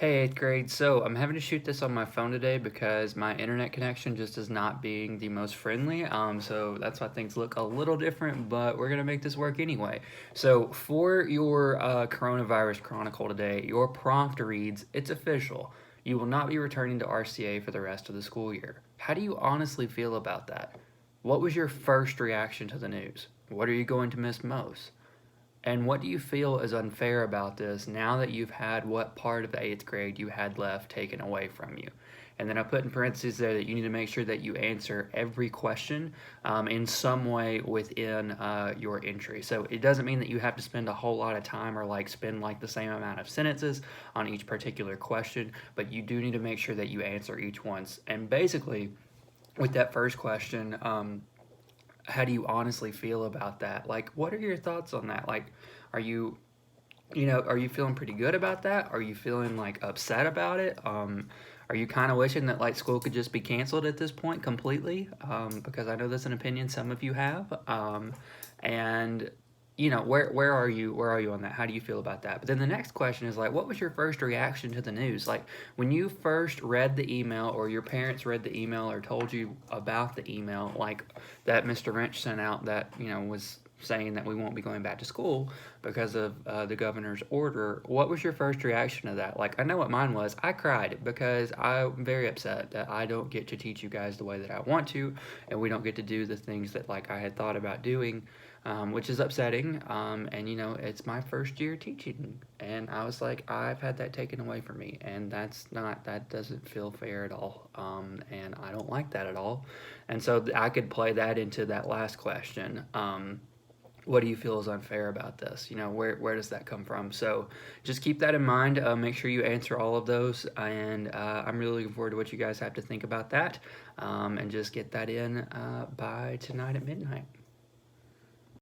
Hey, 8th grade. So I'm having to shoot this on my phone today because my internet connection just is not being the most friendly. So that's why things look a little different, but we're gonna make this work anyway. So for your coronavirus chronicle today, your prompt reads, "It's official. You will not be returning to RCA for the rest of the school year." How do you honestly feel about that? What was your first reaction to the news? What are you going to miss most? And what do you feel is unfair about this now that you've had what part of the 8th grade you had left taken away from you? And then I put in parentheses there that you need to make sure that you answer every question in some way within your entry. So it doesn't mean that you have to spend a whole lot of time or like spend like the same amount of sentences on each particular question, but you do need to make sure that you answer each once. And basically, with that first question, how do you honestly feel about that? Like, what are your thoughts on that? Like, are you, are you feeling pretty good about that? Are you feeling like upset about it? Are you kind of wishing that like school could just be canceled at this point completely? Because I know that's an opinion some of you have. And where are you? Where are you on that? How do you feel about that? But then the next question is like, what was your first reaction to the news? Like when you first read the email, or your parents read the email, or told you about the email, like that Mr. Wrench sent out that was saying that we won't be going back to school because of the governor's order. What was your first reaction to that? Like, I know what mine was. I cried because I'm very upset that I don't get to teach you guys the way that I want to, and we don't get to do the things that like I had thought about doing, which is upsetting. And it's my first year teaching, and I was like, I've had that taken away from me, and that doesn't feel fair at all. And I don't like that at all. And so I could play that into that last question. What do you feel is unfair about this? Where does that come from? So just keep that in mind. Make sure you answer all of those, and I'm really looking forward to what you guys have to think about that, and just get that in by tonight at midnight.